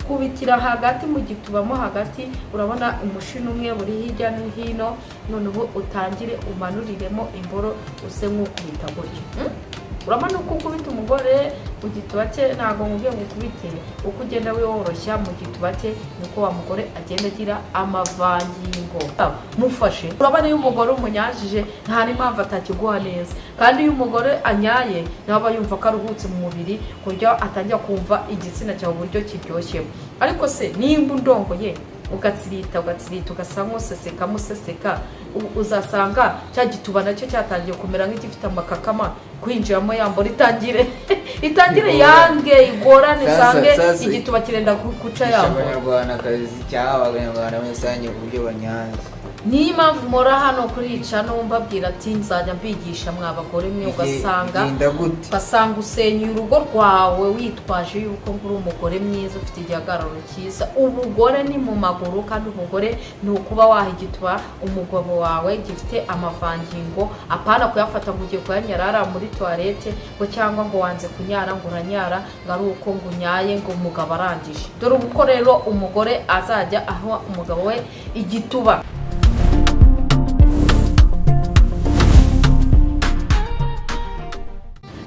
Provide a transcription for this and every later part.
kubitira hagati mu gitubamo hagati, urabona umushino umwe buri hirya no hino, noneho utangire umanuriremo imboro use nk'ukubita gutyo. Urabona uko ukubita umugore mu gituba cye, ntabwo mubwiye ngo ukubite, uko ugenda woroshya mu gituba cye niko wa mugore agenda agira amavangingo. Mufashe, urabona iyo umugore umunyajije nta n'impamvu atakiguha neza, kandi iyo umugore anyaye naba yumva ko aruhutse mu mubiri, kurya atangira kumva igitsina cyawe uburyo kiryoshye. Ariko se nimba undongoye ugatsirita ugasa museseka, uzasanga cya gituba nacyo cyatangiye kumera nk'igifite amakakama, kwinjiramo yambora itangire yange igorane, sange igituba kirenda guca yambora. Abanyarwandakazi cyangwa abanyarwanda muri rusange uburyo banyaza, niyo mpamvu mora hano kurica no mbabwira ati nzajya mbigisha mwabagore mwe, ugasanga usenyuye urugo rwawe witwaje yuko nguri umugore mwiza ufite igihagararo cyiza. Ubugore ni mu maguru, kandi umugore ni ukuba waha igituba umugabo wawe gifite amavangingo, apana kuyafata ngo ugiye kuyanyarara muri toilette ngo cyangwa ngo wanze kunyara ngo uranyara ngo ari uko ngo unyaye ngo umugabo arangije. Dore uko rero umugore azajya aho umugabo we igituba.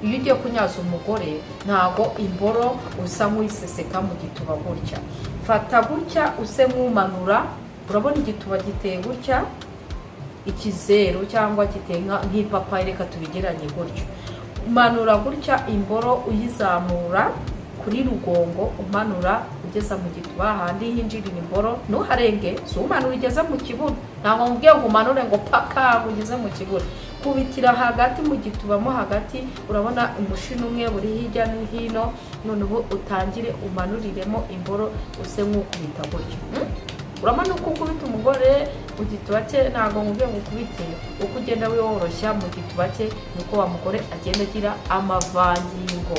Iyo ugiye kunyaza umugore ntago imboro usa nk'uyiseseka mu gituba gutya, fata gutya use nk'umanura. Urabona igituba giteye gutya, ikizeru cyangwa giteye nk'ipapayi, reka tubigeranye gutyo. Umanura gutya imboro uyizamura kuri rugongo, umanura ugeza mu gituba handi hinjirira imboro, ntuharenge. So umanura ugeze mu kibuno, ntabwo mubwiye ngo umanure ngo paka ugeze mu kibuno. Kubitira hagati mu gitubamo hagati, urabona umushino umwe buri hirya no hino, noneho utangire umanuriremo imboro use nk'ukubita gutyo. Urabona uko ukubita umugore mu gituba cye, ntabwo mubwiye ngo ukubite, uko ugenda woroshya mu gituba cye niko wa mugore agenda agira amavangingo.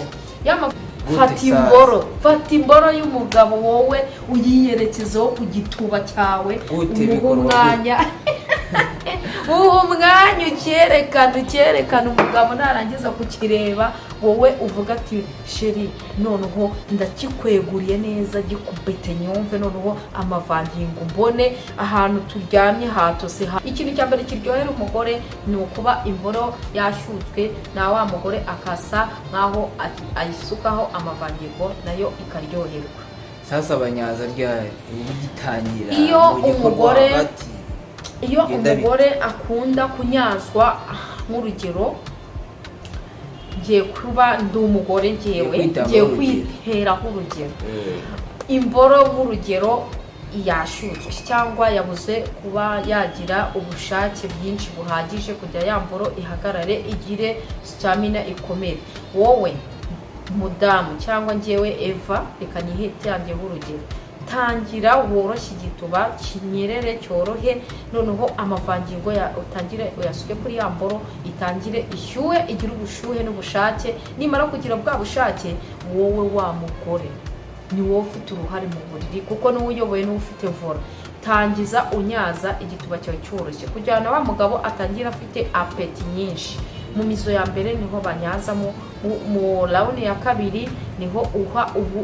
Fata imboro y'umugabo wowe uyiyerekezeho ku gituba cyawe, umwanya ucyerekana umugabo narangiza kukireba, wowe uvuga ati sheri noneho ndakikweguriye neza, gikubite nyumve noneho amavangingo mbone ahantu turyamye hatose. Ikintu cya mbere kiryohera umugore ni ukuba imboro yashyutswe, na wa mugore akasa nkaho ayisukaho amavangingo nayo ikaryoherwa. Sasa abanyaza ryari ugitangira iyo umugore akunda kunyazwa, nk'urugero ngiye kuba ndi umugore ngiye kwiteraho urugero, imboro nk'urugero yashyutswe cyangwa yabuze kuba yagira ubushake bwinshi buhagije kugira ya mboro ihagarare igire stamina ikomere, wowe mudamu cyangwa ngewe Eva, reka nyihitangiye urugero, tangira woroshye igituba kinyerere cyorohe, noneho amavangingo utangire uyasuke kuri ya mboro, itangire ishyuhe, igira ubushuhe n'ubushake. Nimara kugira bwa bushake, wowe wa mugore ni wowe ufite uruhare mu buriri, kuko niwe uyoboye niwe ufite vora. Tangiza unyaza igituba cyawe cyoroshye kugira na wa mugabo atangira afite apeti nyinshi. Mu mizo ya mbere niho banyazamo, mu launi ya kabiri niho uha ubu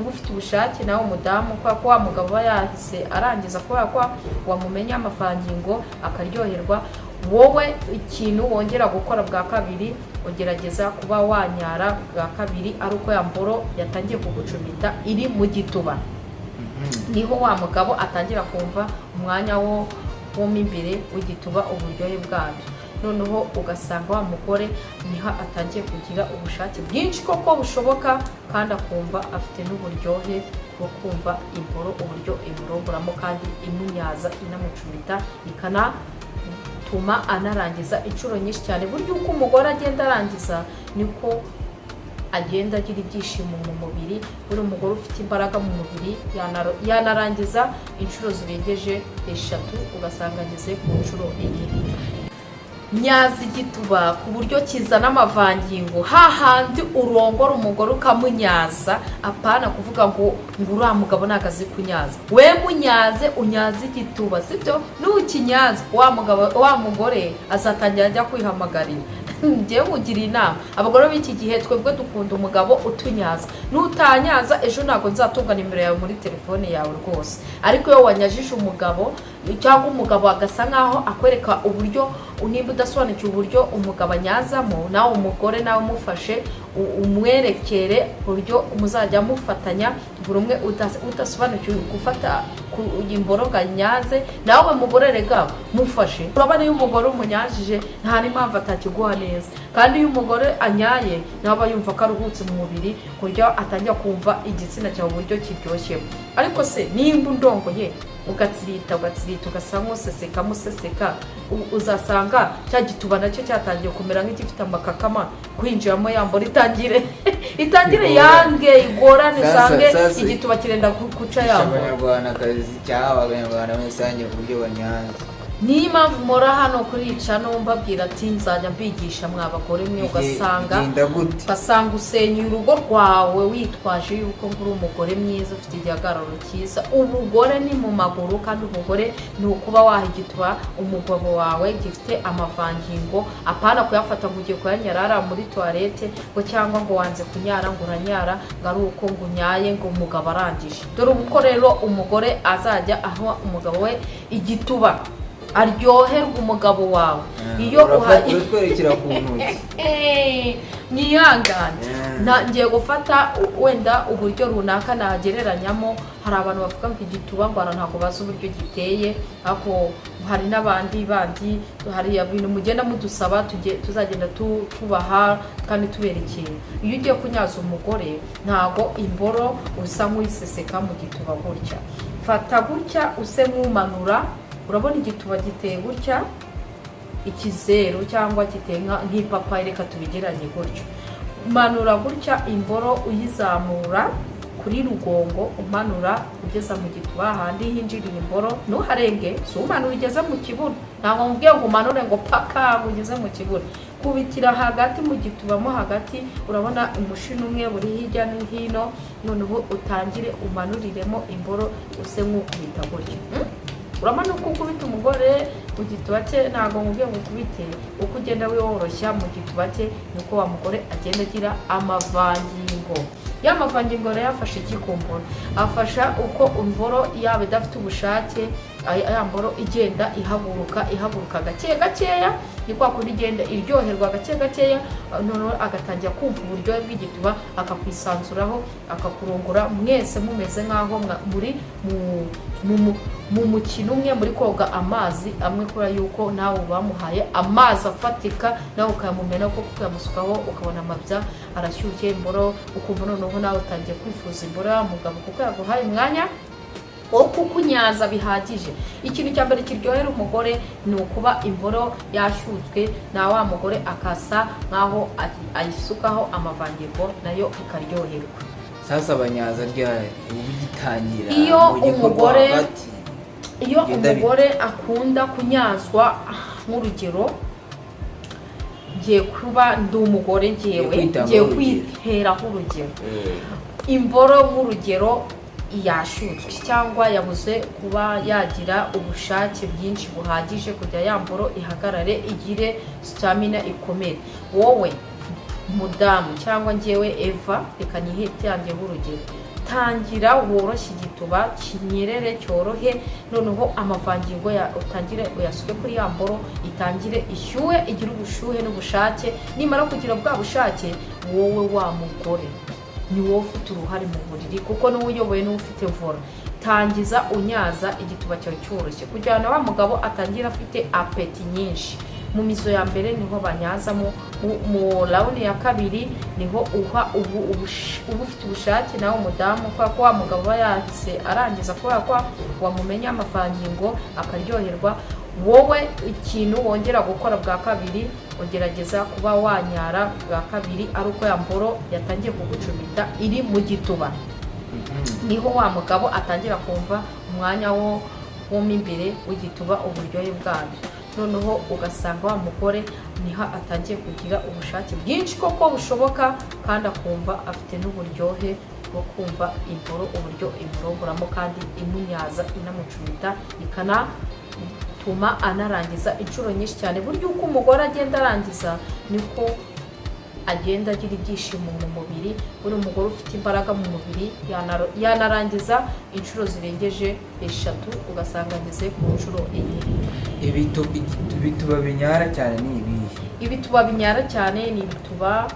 ufite ubushake nawe umudamu, kwa wa mugabo yahise arangiza kubera ko wamumenya amavangingo akaryoherwa. Wowe ikintu wongera gukora bwa kabiri, ugerageza kuba wanyara bwa kabiri ari uko ya mboro yatangiye kugucumita iri mu gituba, niho wa mugabo atangira kumva umwanya wo mo imbere w'igituba uburyohe bwabyo. Noneho ugasanga wa mugore niha atangiye kugira ubushake bwinshi koko bushoboka, kandi akumva afite n'uburyohe bwo kumva imboro uburyo imurongoramo kandi imunyaza inamucumita, ikanatuma anarangiza inshuro nyinshi cyane. Buryo uko umugore agenda arangiza niko agenda agira ibyishimo mu mubiri. Buri umugore ufite imbaraga mu mubiri yanarangiza inshuro zirengeje 3, ugasanga ageze ku nshuro 4. Nyaza igituba ku buryo kizana amavangingo, hahandi urongora umugore ukamunyaza, apana kuvuga ngo uriya mugabo nagazi kunyaza. We munyaze, unyaze igituba, sibyo? Nukinyaza wa mugore azatangira ajya kwihamagarira ngiye kugira inama abagore b'iki gihe twebwe dukunda umugabo utunyaza, nutanyaza ejo ntabwo nzatunga nimero yawe muri telefone yawe rwose. Ariko iyo wanyajije umugabo cyangwa umugabo agasa nkaho akwereka uburyo nimba udasobanukiwe uburyo umugabo anyazamo, nawe umugore nawe umufashe umwerekere uburyo muzajya mufatanya, buri umwe udasobanukiwe gufata imboroga nyaze, nawe mugore rega mufashe. Urabona iyo umugore umunyajije nta n'impamvu atakiguha neza, kandi iyo umugore anyaye nawe aba yumva ko aruhutse mu mubiri, kurya atangira kumva igitsina cyawe uburyo kiryoshye. Ariko se nimba undongoye ugatsirita ugasa museseka, uzasanga cya gituba nacyo cyatangiye kumera nk'igifite amakakama, kwinjiramo yambora itangire yange igorane, usange igituba kirenda guca yambora. Abanyarwandakazi cyangwa abanyarwanda rusange ku buryo banyaza. Niyo mpamvu mora hano kurica no mbabwira ati nzajya mbigisha mwabagore mwe, ugasanga usenya urugo rwawe witwaje yuko nguri umugore mwiza ufite igihagararo cyiza. Ubugore ni mu maguru, kandi ubugore ni ukuba wahigitwa umugabo wawe gifite amavangingo, apana kuyafata ngo ugiye kuyanyarara muri toilette ngo cyangwa ngo wanze kunyara ngo uranyara ngo ari uko ngo unyaye ngo umugabo arangije. Dore uko rero umugore azajya aho umugabo we igituba aryoherwa umugabo wawe. Iyo twerekera ku ntoki niyangane ngiye gufata wenda uburyo runaka nagereranyamo. Hari abantu bavuga ngo igituba ngo ntabwo bazi uburyo giteye, ariko hari n'abandi hari ibintu mugenda mudusaba tuzagenda tubaha kandi tuberekeye. Iyo ugiye kunyaza umugore ntabwo imboro usa nk'uyiseseka mu gituba gutya, fata gutya use nk'umanura. Urabona igituba giteye gutya, ikizeru cyangwa giteye nk'ipapayi, reka tubigeranye gutyo. Manura gutya imboro uyizamura kuri rugongo, umanura ugeza mu gituba handi hinjiriye imboro, ntuharenge. Si umanura ugeze mu kibuno, ntabwo mubwiye ngo umanure ngo paka ugeze mu kibuno. Kubitira hagati mu gituba mo hagati, urabona umushino umwe buri hirya no hino, noneho utangire umanuriremo imboro use nk'ukubita gutyo. Urabona uko ukubita umugore mu gituba cye, ntabwo mubwiye ngo ukubite, uko ugenda woroshya mu gituba cye niko wa mugore agenda agira amavangingo. Ya mavangingo rero yafashe igikumburo, afasha uko imboro yaba idafite ubushake, ya mboro igenda ihaguruka gakeya, ni kwa kundi igenda iryoherwa gakeya, noneho agatangira kumva uburyohe bw'igituba, akakwisanzuraho, akakurongora, mwese mumeze nk'aho muri mu mukino umwe, muri koga amazi amwe, kubera yuko nawe bamuhaye amazi afatika, nawe ukayamumena ko kuyamusukaho, ukabona amabya arashyushye, imboro ukumva noneho nawe utangiye kwifuza imboro y'umugabo kuko yaguhaye umwanya wo kukunyaza bihagije. Ikintu cya mbere kiryohera umugore ni ukuba imboro yashyutswe, na wa mugore akasa nkaho ayisukaho amavangingo, nayo ikaryoherwa. Sasa abanyaza ryari ugitangira iyo umugore akunda kunyazwa, nk'urugero ngiye kuba ndi umugore ngiye kwiteraho urugero, imboro nk'urugero yashyutswe cyangwa yabuze kuba yagira ubushake bwinshi buhagije kugira ya mboro ihagarare, igire stamina ikomere. Wowe mudamu cyangwa ngewe Eva, reka nyihitangeho urugero, tangira woroshye igituba kinyerere cyorohe, noneho amavangingo utangire uyasuke kuri ya mboro, itangire ishyuhe, igira ubushuhe n'ubushake. Nimara kugira bwa bushake, wowe wa mugore ni wowe ufite uruhare mu buriri, kuko niwe uyoboye, niwe ufite vora. Tangiza unyaza igituba cyawe cyoroshye kugira ngo wa mugabo atangira afite apeti nyinshi. Mu mizo ya mbere niho banyazamo, mu rawundi ya kabiri niho uha ufite ubushake nawe umudamu, kubera ko wa mugabo aba yahise arangiza, kubera ko wamumenya amavangingo akaryoherwa. Wowe ikintu wongera gukora bwa kabiri, ugerageza kuba wanyara bwa kabiri ari uko ya mboro yatangiye kugucumita iri mu gituba, niho wa mugabo atangira kumva umwanya wo mo imbere w'igituba uburyohe bwabyo. Noneho ugasanga wa mugore niho atangiye kugira ubushake bwinshi koko bushoboka, kandi akumva afite n'uburyohe bwo kumva imboro uburyo imurongoramo, kandi imunyaza inamucumita bituma anarangiza inshuro nyinshi cyane. Burya uko umugore agenda arangiza niko agenda agira ibyishimo mu mubiri. Buri umugore ufite imbaraga mu mubiri yanarangiza inshuro zirengeje 3, ugasanga ageze ku nshuro 4. ibituba binyara cyane ni ibihe? Ibituba binyara cyane ni ibituba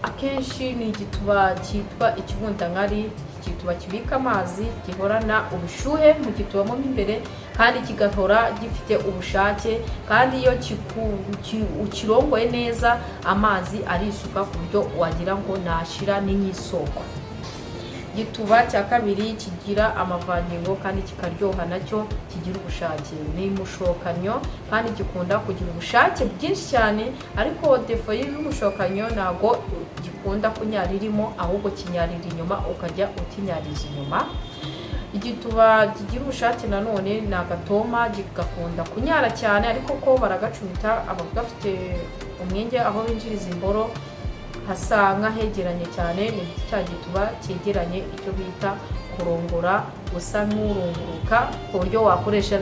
akenshi ni igituba cyitwa ikibundankari, igituba kibika amazi, gihorana ubushuhe mu gituba mo imbere, kandi kigahora gifite ubushake, kandi iyo ukirongoye neza amazi arisuka ku buryo wagira ngo nashira ni nk'isoko. Igituba cya kabiri kigira amavangingo kandi kikaryoha, nacyo kigira ubushake, ni umushokanyo kandi gikunda kugira ubushake bwinshi cyane, ariko defo y'umushokanyo ntabwo gikunda kunyara irimo, ahubwo kinyarira inyuma, ukajya utinyariza inyuma. Igituba kigira ubushake nanone ni agatoma, gikakunda kunyara cyane, ariko ko baragacumita aba gafite umwenge aho binjiriza imboro hasa nk'ahegeranye cyane. Ni cya gituba cyegeranye icyo bita kurongora, usa nk'urunguruka ku buryo wakoresha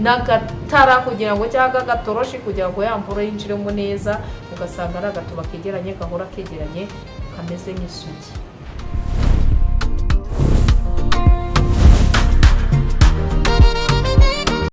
n'agatara kugira ngo, cyangwa agatoroshi kugira ngo ya mboro yinjiremo neza, ugasanga ari agatuba kegeranye, gahora kegeranye, kameze nk'isugi.